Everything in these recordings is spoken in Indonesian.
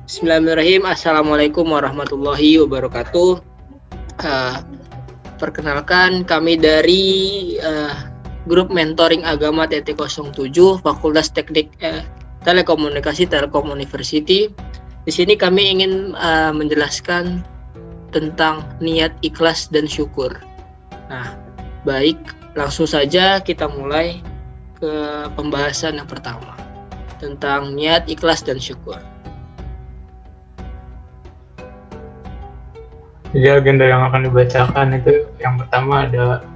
Bismillahirrahmanirrahim. Assalamualaikum warahmatullahi wabarakatuh. Perkenalkan, kami dari grup mentoring agama TT07 Fakultas Teknik Telekomunikasi Telkom University. Di sini kami ingin menjelaskan tentang niat, ikhlas, dan syukur. Nah, baik, langsung saja kita mulai ke pembahasan yang pertama tentang niat, ikhlas, dan syukur. Jadi agenda yang akan dibacakan itu yang pertama ada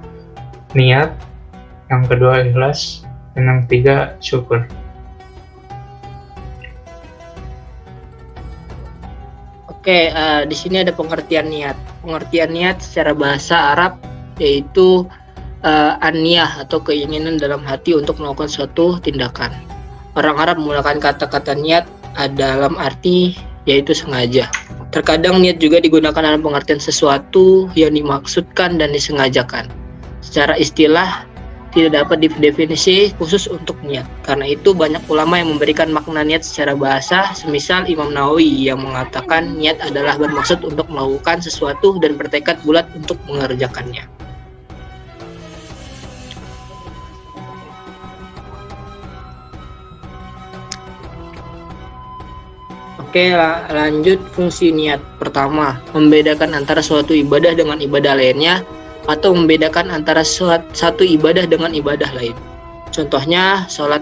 niat, yang kedua ikhlas, dan yang ketiga syukur. Oke, di sini ada pengertian niat. Pengertian niat secara bahasa Arab yaitu an-niyah atau keinginan dalam hati untuk melakukan suatu tindakan. Orang Arab menggunakan kata-kata niat dalam arti yaitu sengaja. Terkadang niat juga digunakan dalam pengertian sesuatu yang dimaksudkan dan disengajakan. Secara istilah tidak dapat didefinisi khusus untuk niat. Karena itu banyak ulama yang memberikan makna niat secara bahasa, semisal Imam Nawawi yang mengatakan niat adalah bermaksud untuk melakukan sesuatu dan bertekad bulat untuk mengerjakannya. Oke, lanjut fungsi niat. Pertama, membedakan antara suatu ibadah dengan ibadah lainnya atau membedakan antara satu ibadah dengan ibadah lain. Contohnya sholat.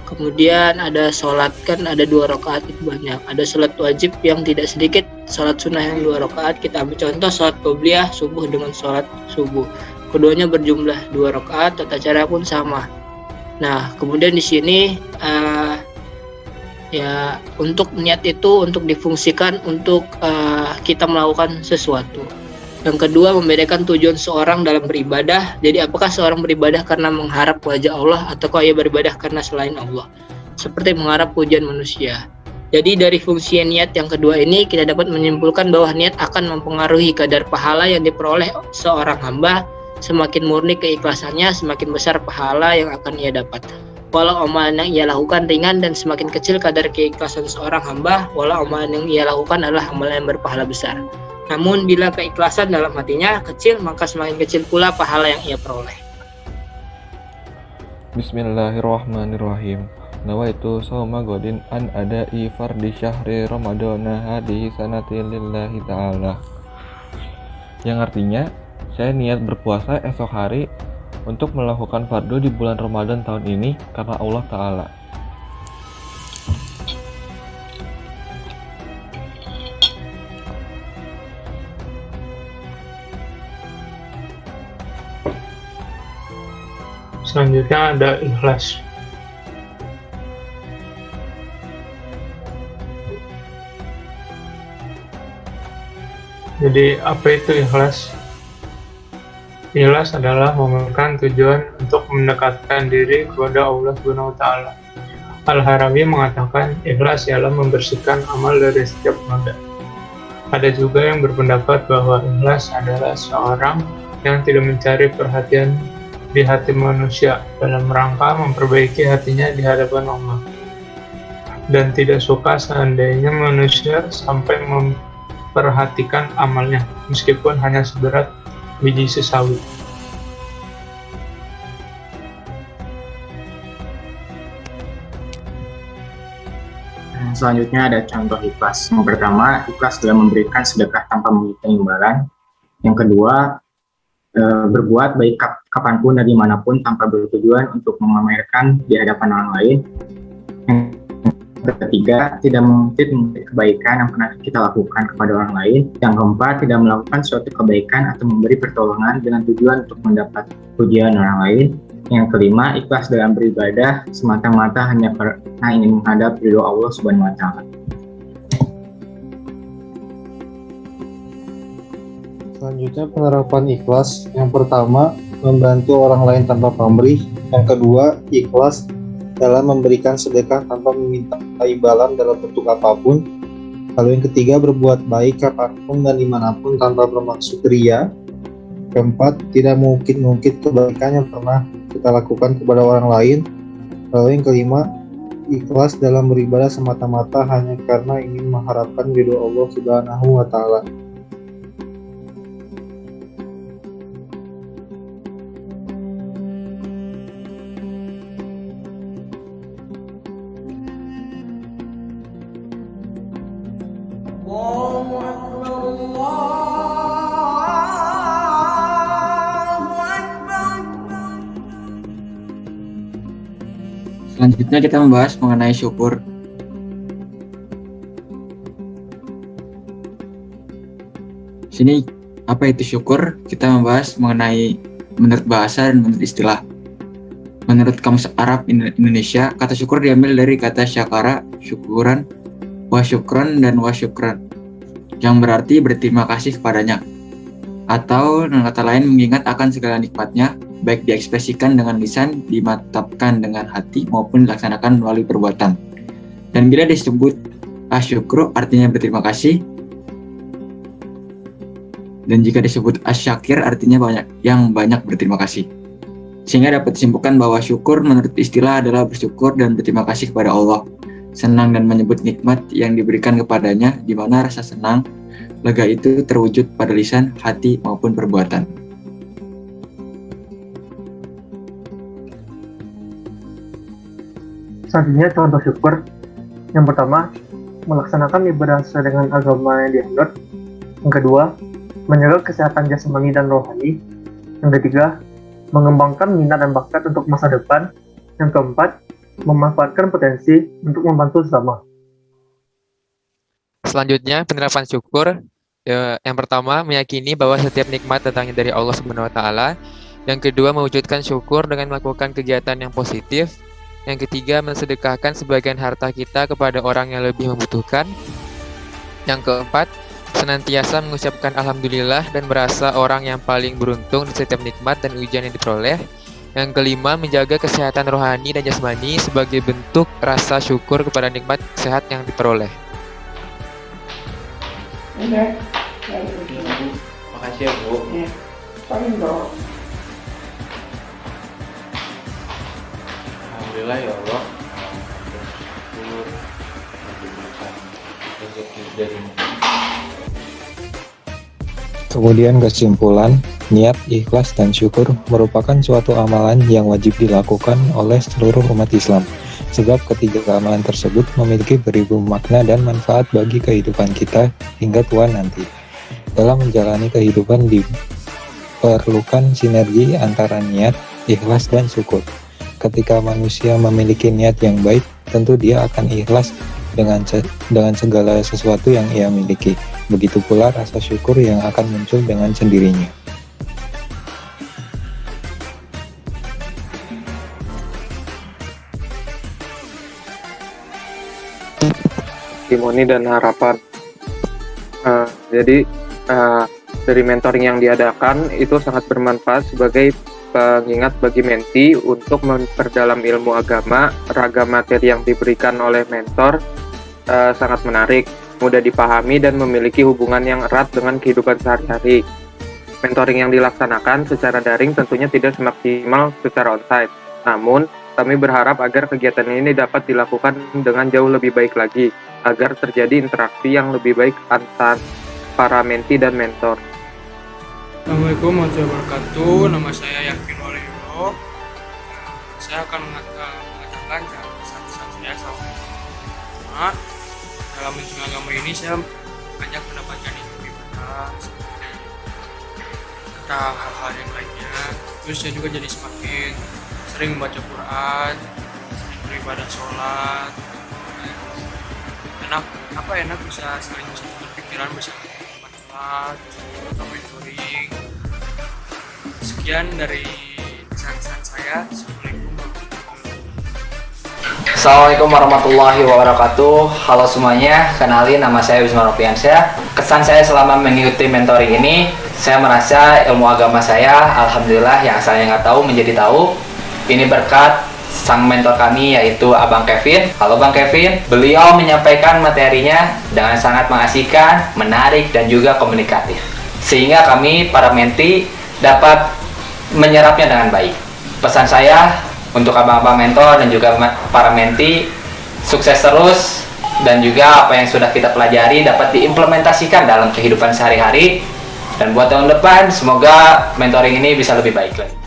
Kemudian ada sholat, kan ada 2 rakaat itu banyak. Ada sholat wajib yang tidak sedikit, sholat sunnah yang 2 rakaat. Kita ambil contoh sholat qobliyah subuh dengan sholat subuh. Keduanya berjumlah 2 rakaat, tata cara pun sama. Nah, kemudian di sini untuk niat itu untuk difungsikan untuk kita melakukan sesuatu. Yang kedua, membedakan tujuan seorang dalam beribadah. Jadi apakah seorang beribadah karena mengharap wajah Allah ataukah ia beribadah karena selain Allah, seperti mengharap pujian manusia. Jadi dari fungsi niat yang kedua ini kita dapat menyimpulkan bahwa niat akan mempengaruhi kadar pahala yang diperoleh seorang hamba. Semakin murni keikhlasannya, semakin besar pahala yang akan ia dapat. Walau amalan yang ia lakukan ringan dan semakin kecil kadar keikhlasan seorang hamba, walau amalan yang ia lakukan adalah amalan yang berpahala besar. Namun bila keikhlasan dalam hatinya kecil, maka semakin kecil pula pahala yang ia peroleh. Bismillahirrahmanirrahim. Nawaitu shauma godin an ada'i fardi syahri ramadana hadihi sanati lillahi ta'ala. Yang artinya, saya niat berpuasa esok hari untuk melakukan fardu di bulan Ramadan tahun ini karena Allah Ta'ala. Selanjutnya ada ikhlas. Jadi apa itu ikhlas? Ikhlas adalah memiliki tujuan untuk mendekatkan diri kepada Allah SWT. Al-Harawi mengatakan ikhlas ialah membersihkan amal dari setiap noda. Ada juga yang berpendapat bahwa ikhlas adalah seorang yang tidak mencari perhatian di hati manusia dalam rangka memperbaiki hatinya di hadapan Allah, dan tidak suka seandainya manusia sampai memperhatikan amalnya meskipun hanya seberat biji sesawi. Selanjutnya ada contoh ikhlas. Yang pertama, ikhlas dalam memberikan sedekah tanpa menginginkan imbalan. Yang kedua, berbuat baik kapanpun dan dimanapun tanpa bertujuan untuk memamerkan di hadapan orang lain. Yang ketiga, tidak mengutip kebaikan yang pernah kita lakukan kepada orang lain. Yang keempat, tidak melakukan suatu kebaikan atau memberi pertolongan dengan tujuan untuk mendapat pujian orang lain. Yang kelima, ikhlas dalam beribadah semata-mata hanya karena ingin menghadap ridho Allah Subhanahu wa Ta'ala. Selanjutnya penerapan ikhlas. Yang pertama, membantu orang lain tanpa pamrih. Yang kedua, ikhlas dalam memberikan sedekah tanpa meminta imbalan dalam bentuk apapun. Lalu yang ketiga, berbuat baik kapanpun dan dimanapun tanpa bermaksud ria. Keempat, tidak mengungkit kebaikan yang pernah kita lakukan kepada orang lain. Lalu yang kelima, ikhlas dalam beribadah semata-mata hanya karena ingin mengharapkan ridho Allah Subhanahu wa Ta'ala. Selanjutnya kita membahas mengenai syukur. Sini apa itu syukur? Kita membahas mengenai menurut bahasa dan menurut istilah. Menurut Kamus Arab Indonesia, kata syukur diambil dari kata syakara, syukuran, wa syukran dan wa syukran, yang berarti berterima kasih kepadanya. Atau dengan kata lain mengingat akan segala nikmatnya, baik diekspresikan dengan lisan, dimatapkan dengan hati, maupun dilaksanakan melalui perbuatan. Dan bila disebut asyukru artinya berterima kasih, dan jika disebut asyakir artinya banyak berterima kasih. Sehingga dapat disimpulkan bahwa syukur menurut istilah adalah bersyukur dan berterima kasih kepada Allah, senang dan menyebut nikmat yang diberikan kepadanya, di mana rasa senang, lega itu terwujud pada lisan, hati, maupun perbuatan. Selanjutnya contoh syukur. Yang pertama, melaksanakan ibadah sesuai dengan agama yang dianut. Yang kedua, menjaga kesehatan jasmani dan rohani. Yang ketiga, mengembangkan minat dan bakat untuk masa depan. Yang keempat, memanfaatkan potensi untuk membantu sesama. Selanjutnya, penerapan syukur. Yang pertama, meyakini bahwa setiap nikmat datangnya dari Allah Subhanahu wa Ta'ala. Yang kedua, mewujudkan syukur dengan melakukan kegiatan yang positif. Yang ketiga, mensedekahkan sebagian harta kita kepada orang yang lebih membutuhkan. Yang keempat, senantiasa mengucapkan alhamdulillah dan merasa orang yang paling beruntung di setiap nikmat dan ujian yang diperoleh. Yang kelima, menjaga kesehatan rohani dan jasmani sebagai bentuk rasa syukur kepada nikmat sehat yang diperoleh. Makasih ya, Bu. Alhamdulillah ya Allah. Syukur diberikan rezeki darimu. Kemudian kesimpulan, niat, ikhlas, dan syukur merupakan suatu amalan yang wajib dilakukan oleh seluruh umat Islam. Sebab ketiga amalan tersebut memiliki beribu makna dan manfaat bagi kehidupan kita hingga tua nanti. Dalam menjalani kehidupan diperlukan sinergi antara niat, ikhlas, dan syukur. Ketika manusia memiliki niat yang baik, tentu dia akan ikhlas dengan segala sesuatu yang ia miliki. Begitu pula rasa syukur yang akan muncul dengan sendirinya. Testimoni dan harapan. Jadi dari mentoring yang diadakan itu sangat bermanfaat sebagai pengingat bagi menti untuk memperdalam ilmu agama. Ragam materi yang diberikan oleh mentor sangat menarik, mudah dipahami, dan memiliki hubungan yang erat dengan kehidupan sehari-hari. Mentoring yang dilaksanakan secara daring tentunya tidak semaksimal secara onsite. Namun, kami berharap agar kegiatan ini dapat dilakukan dengan jauh lebih baik lagi, agar terjadi interaksi yang lebih baik antar para menti dan mentor. Assalamualaikum warahmatullahi wabarakatuh. Nama saya Yakin Waluyo. Saya akan mengatakan pesan-pesan saya sama dalam menjaga agama ini. Saya banyak mendapatkan ilmu ibadah tentang hal-hal yang lainnya. Terus saya juga jadi semakin sering membaca Quran, sering beribadah sholat. Enak bisa saling bertukar pikiran bersama teman kelas, atau mentoring. Sekian dari pesan-pesan saya. Assalamualaikum warahmatullahi wabarakatuh. Halo semuanya, kenalin nama saya Wisma Nopiansyah. Kesan saya selama mengikuti mentoring ini, saya merasa ilmu agama saya, alhamdulillah, yang asalnya nggak tahu menjadi tahu. Ini berkat sang mentor kami, yaitu Abang Kevin. Halo Bang Kevin. Beliau menyampaikan materinya dengan sangat mengasihkan, menarik, dan juga komunikatif, sehingga kami para menti dapat menyerapnya dengan baik. Pesan saya untuk abang-abang mentor dan juga para menti, sukses terus, dan juga apa yang sudah kita pelajari dapat diimplementasikan dalam kehidupan sehari-hari. Dan buat tahun depan, semoga mentoring ini bisa lebih baik lagi.